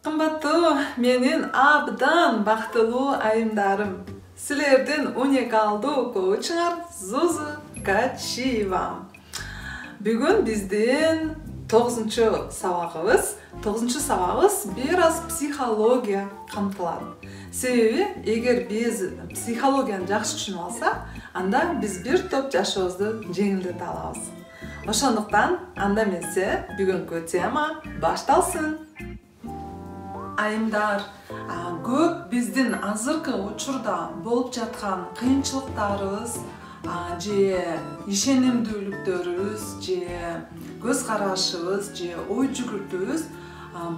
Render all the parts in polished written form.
Кымбаттуу менин абдан бактылуу айымдарым. Силердин уникалдуу окуучуңар Зузу Качиева. Бүгүн биздин 9-сабагыбыз бир аз психология камтылат. Себеби эгер биз психологияны жакшы түшүнүп алсак, анда биз бир топ жашообузду жеңилдете алабыз. Ошондуктан анда эмесе бүгүнкү тема башталсын. Айымдар, көп биздин азыркы учурда болуп жаткан кыйынчылыктарыбыз, же ишенимдүүлүктөрүбүз, же көз карашыбыз, же ой жүгүртүүбүз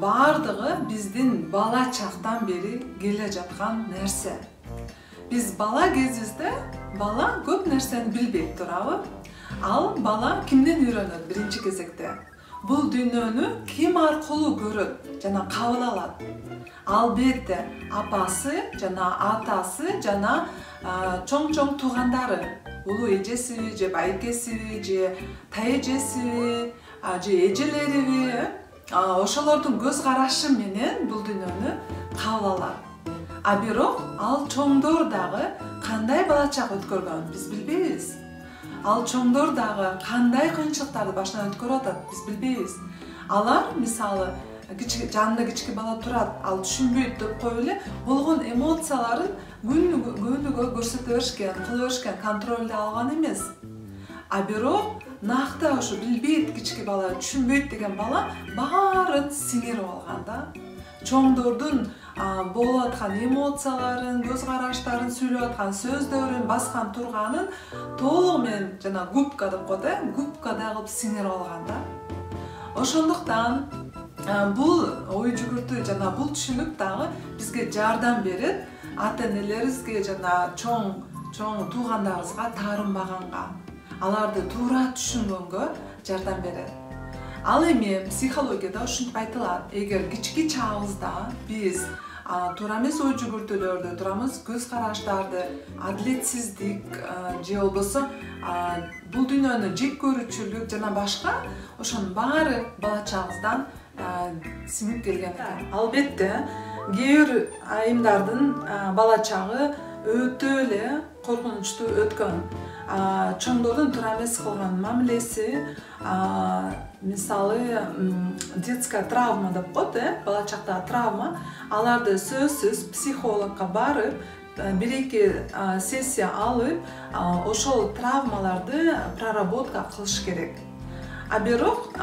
баардыгы биздин бала чактан бери келе жаткан нерсе. Биз бала кезибизде бала көп нерсени билбейт турабы? Ал бала кимден үйрөнөт биринчи кезекте? Бул дүйнөнү ким аркылуу көрөт жана кабыл алат? Албетте апасы жана атасы жана чоң туугандары, улуу эжесиби, же байкесиби, же тайэжесиби, же эжелериби, ошолордун көз карашы менен бул дүйнөнү кабыл алат. Бирок ал чоңдор дагы кандай бала чак өткөргөн биз билбейбиз. Ал чоңдор дагы кандай кыйынчылыктарды башынан өткөрүп атат биз билбейбиз. Алар мисалы жанында кички бала турат, ал түшүнбөйт деп коюп эле болгон эмоцияларын күнүгө көрсөтө беришкен, кыла беришкен, контролдо алган эмес. Бирок накты ошо билбейт кички бала, түшүнбөйт деген бала баарын сиңирип алган да. Чоңдордун болуп аткан эмоцияларын, көз караштарын, сүйлөп аткан сөздөрүн, баскан турганын толугу менен жана губка деп коет, губкадай кылып сиңирип алган да. Ошондуктан бул ой жүгүртүү жана бул түшүнүк дагы бизге жардам берет, ата-энелерибизге жана чоң туугандарыбызга таарынбаганга, аларды туура түшүнгөнгө жардам берет. Ал эми психологияда ушинтип айтылат, эгер кички чагыбызда биз туура эмес ой жүгүртүүлөрдү, туура эмес көз караштарды, адилетсиздик же болбосо бул дүйнөнү жек көрүүчүлүк жана башка, ошонун баары бала чагыбыздан сиңип келген экен. Албетте, кээ бир айымдардын бала чагы өтө эле коркунучтуу өткөн. Чоңдордун туура эмес кылган мамилеси, мисалы детская травма деп коет, бала чактагы травма, аларды сөзсүз психологко барып, бир-эки сессия алып, ошол травмаларды проработка кылыш керек. Бирок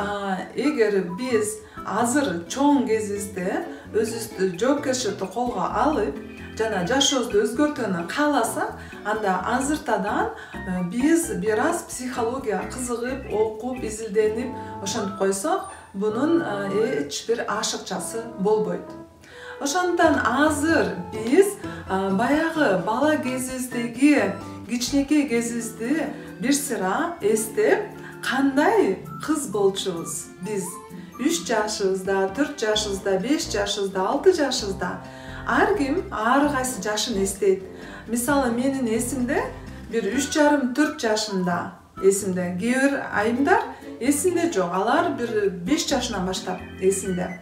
эгер биз азыр чоң кезибизде өзүбүздү жоопкерчиликти колго алып, жана жашообузду өзгөртүүнү кааласак, анда азыртадан биз бир аз психология кызыгып, окуп, изилденип, ошентип койсок, бунун эч бир ашыкчасы болбойт. Ошондуктан азыр биз баягы бала кезибиздеги кичинекей кезибизди бир сыра эстеп, кандай кыз болчубуз биз 3 жашыбызда, 4 жашыбызда, 5 жашыбызда, 6 жашыбызда ар ким ар кайсы жашын эстейт. Мисалы менин эсимде бир 3,5-4 жашымда эсимде. Кээ бир айымдар эсинде жок, алар бир 5 жашынан баштап эсинде.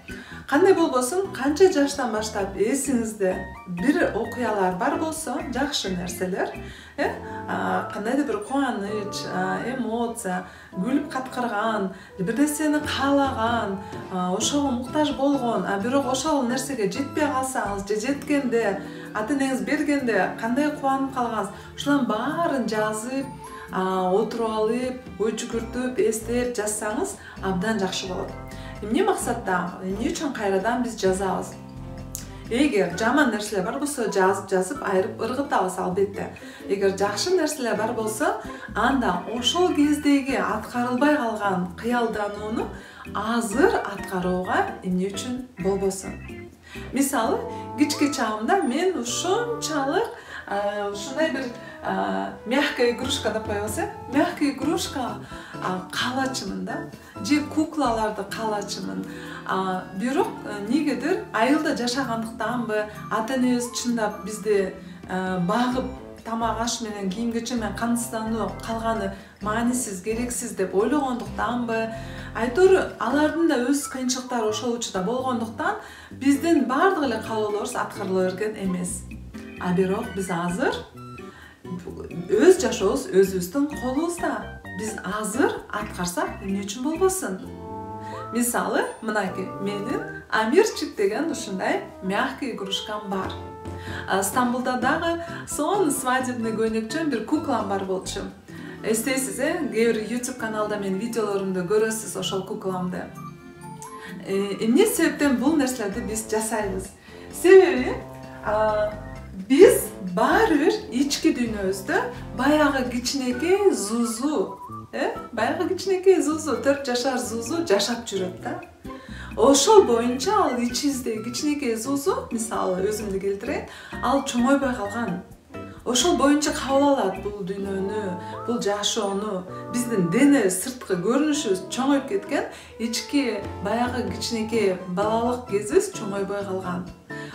Кандай болбосун, канча жаштан баштап эсиңизде бир окуялар бар болсо, жакшы нерселер, кандайдыр бир кубаныч, эмоция, күлүп каткырган, бир нерсени каалаган, ошого муктаж болгон, бирок ошол нерсеге жетпей калсаңыз, же жеткенде, ата-энеңиз бергенде кандай кубанып калгансыз, ушулардын баарын жазып, отуруп алып, ой жүгүртүп, эстеп жазсаңыз абдан жакшы болот. Эмне максатта, эмне үчүн кайрадан биз жазабыз? Эгер жаман нерселер бар болсо, жазып айырып ыргытабыз албетте. Эгер жакшы нерселер бар болсо, анда ошол кездеги аткарылбай калган кыялданууну азыр аткарууга эмне үчүн болбосун? Мисалы, кички чагымда мен ушунчалык ушундай бир мягкая игрушка деп коебуз, мягкая игрушка каалачымын да, же куклаларды каалачымын. Бирок эмнегедир айылда жашагандыктанбы, ата-энебиз чындап бизди багып тамак аш менен кийим кечем менен камсыздануу калганы маанисиз, керексиз деп ойлогондуктанбы? Айтор алардын да өз кыйынчылыктары ошол учурда болгондуктан биздин бардык эле каалоолорубуз аткарыла берген эмес. А бирок биз азыр өз жашообуз өзүбүздүн колубузда. Биз азыр аткарсак эмне үчүн болбосун? Мисалы, мынакей, менин Амирчик деген ушундай мягкий игрушкам бар. Стамбулда дагы сонун свадебный көйнөкчөн бир куклам бар болчу. Эстейсиз, кээ бир YouTube каналда менин видеолорумду көрөсүз ошол кукламды. Эмне себептен бул нерселерди биз жасайбыз? Себеби биз баары бир ички дүйнөбүздө баягы кичинекей Зузу, баягы кичинекей Зузу, 4 жашар Зузу жашап жүрөт да. Ошол боюнча ал ичибизде кичинекей Зузу, мисалы өзүмдү келтирейин, ал чоңойбой калган. Ошол боюнча кабыл алат бул дүйнөнү, бул жашоону, биздин дене сырткы көрүнүшүбүз чоңоюп кеткен, ички баягы кичинекей балалык кезибиз чоңойбой калган.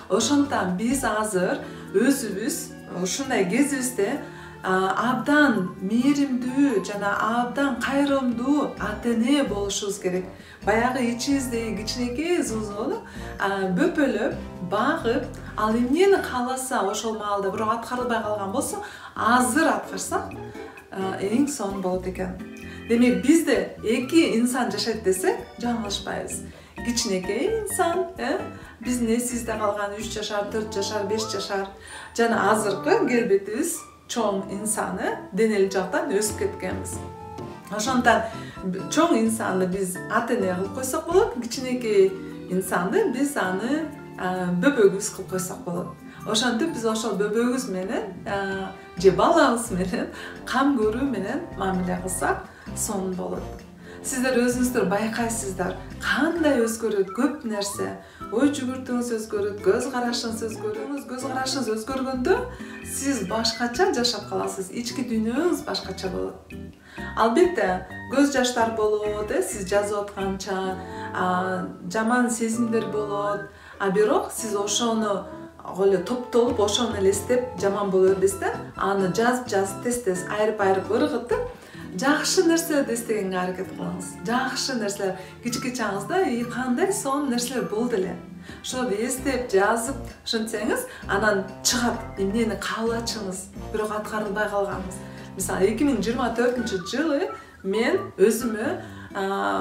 Ошондуктан биз азыр өзүбүз ушундай кезибизде абдан мээримдүү жана абдан кайрымдуу ата-эне болушубуз керек. Баягы ичибиздеги кичинекей Зузуну бөпөлөп, багып, ал эмнени кааласа ошол маалда бирок аткарылбай калган болсо, азыр аткарсак эң сонун болот экен. Демек бизде эки инсан жашайт десек, жаңылышпайбыз. Кичинекей инсан, биздин эсибизде калган 3 жашар, 4 жашар, 5 жашар жана азыркы келбетибиз чоң инсаны денелик жактан өсүп кеткенбиз. Ошондуктан чоң инсанды биз ата-эне кылып койсок болот, кичинекей инсанды биз аны бөбөгүбүз кылып койсок болот. Ошентип биз ошол бөбөгүбүз менен же балабыз менен кам көрүү менен мамиле кылсак сонун болот. Сиздер өзүңүздөр байкайсыздар, кандай өзгөрөт көп нерсе. Ой жүгүртүңүз өзгөрөт, көз карашыңыз өзгөрөт. Көз карашыңыз өзгөргөндө сиз башкача жашап каласыз, ички дүйнөңүз башкача болот. Албетте, көз жаштар болот, сиз жазып атканча, жаман сезимдер болот. А бирок сиз ошону эле топтолуп, ошону элестеп жаман боло бербестен, аны жазып тез айырып ыргытып, жакшы нерселерди эстегенге аракет кылыңыз. Жакшы нерселер кички чагыңызда кандай сонун нерселер болду эле. Ошону эстеп, жазып, ошентсеңиз, анан чыгат эмнени каалачыңыз, бирок аткарылбай калганыңыз. Мисалы 2024-жылы мен өзүмө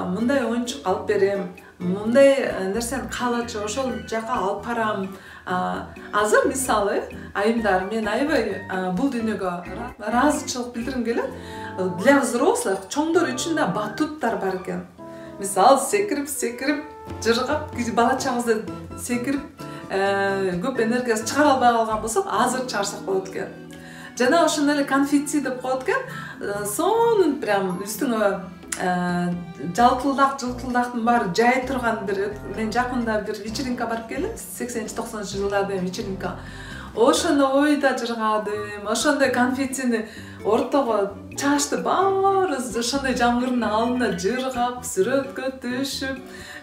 мындай оюнчук алып берем, мындай нерсени каалачу, ошол жака алып барам. Азыр мисалы айымдар, мен аябай бул дүйнөгө ыраазычылык билдиргим келет. Для взрослых чоңдор үчүн да батуттар бар экен. Мисалы секирип, жыргап, бала чагыбызда секирип, көп энергиясы чыгара албай калган болсок, азыр чыгарсак болот экен. Жана ошондой эле конфетти деп коет экен, сонун прям үстүңө жылтылдактын баары жай турган бир, мен жакында бир вечеринка барып келдим, 80-90 жылдардын вечеринка. Ошону ойда жыргадым, ошондой конфеттини ортого чачты баарыбыз ошондой жамгырдын алдында жыргап, сүрөткө түшүп,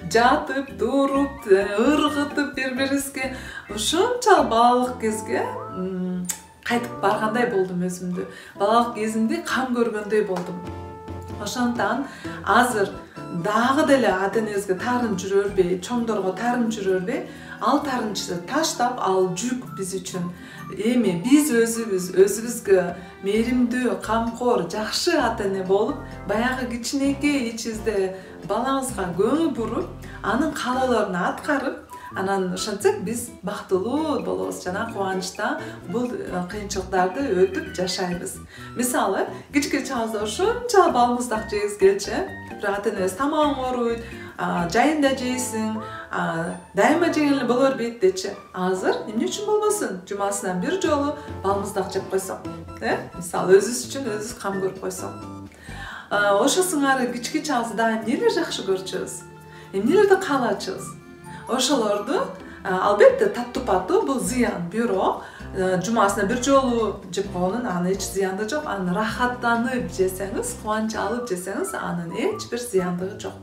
жатып, туруп, ыргытып бири-бирибизге ошончалык балалык кезге кайтып баргандай болдум өзүмдү. Балалык кезимди кам көргөндөй болдум. Ошондуктан азыр дагы деле ата-энебизге тарын жүрө бербей, чоңдорго тарын жүрө бербей, ал тарынчты таштап, ал жүк биз үчүн. Эми биз өзүбүзгө мээримдүү, камкор, жакшы ата-эне болуп, баягы кичинекей ичибизде балабызга көңүл буруп, анын каалоолорун аткарып, анан ошентсек биз бактылуу болобуз жана кубанычта бул кыйынчылыктарды өтүп жашайбыз. Мисалы, кичке чагыбызда ошончо балмуздак жегибиз келчү, бирок ата-энебиз тамагың ооруйт, жайында жейсиң, дайыма жеген эле боло бербейт дечи. Азыр эмне үчүн болбосун? Жумасынан бир жолу балмуздак жеп койсок, мисалы өзүбүз үчүн өзүбүз кам көрүп койсок. Ошо сыңары кички чагыбызда эмнелер жакшы көрчүбүз? Эмнелерди каалачубуз? Ошолорду албетте таттуу-паттуу бул зыян, бирок жумасына бир жолу жеп койгондун анын эч зыяндыгы жок. Аны рахаттанып жесеңиз, кубанч алып жесеңиз, анын эч бир зыяндыгы жок.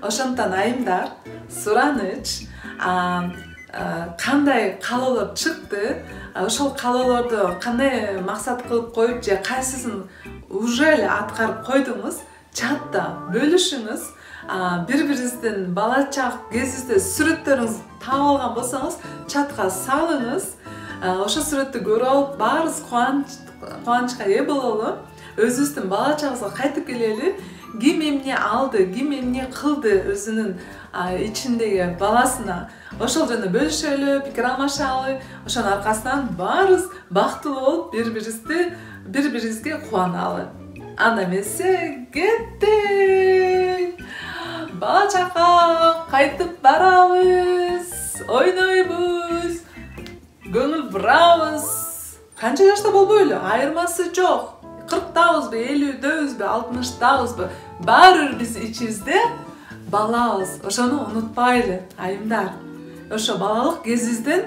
Ошондуктан айымдар, сураныч, кандай каалоолор чыкты, ошол каалоолорду кандай максат кылып коюп же кайсысын уже эле аткарып койдуңуз, чатта бөлүшүңүз. Бири-бириңиздин бала чак кезинизде сүрөттөрүңүздү таап алган болсоңуз, чатка салыңыз. Ошол сүрөттү көрүп алып, баарыбыз кубанычка ээ бололу. Өзүбүздүн бала чагыбызга кайтып келели. Ким эмне алды, ким эмне кылды өзүнүн ичиндеги баласына. Ошол жөнүндө бөлүшөлү, пикир алмашалы. Ошонун аркасынан баарыбыз бактылуу болуп, бири-бирибизге кубаналы. Анда эмесе кеттик. Бала чакка кайтып барабыз, ойнойбуз, көңүл бурабыз. Канча жашта болбойлу, айырмасы жок. 40дабызбы, 50дөбүзбү, 60дабызбы, баары бир биз ичибизде балабыз. Ошону унутпайлы, айымдар. Ошо балалык кезибизден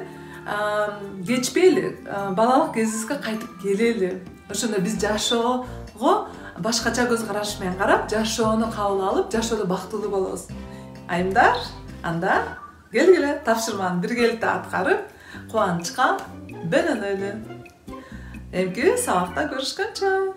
кечпейли, балалык кезибизге кайтып келели. Ошондо биз жашоого башкача көз караш менен карап, жашоону кабыл алып, жашоодо бактылуу болобуз. Айымдар, анда келгиле тапшырманы биргеликте аткарып, кубанычка бөлөнөлү. Эмки сабакта көрүшкөнчө.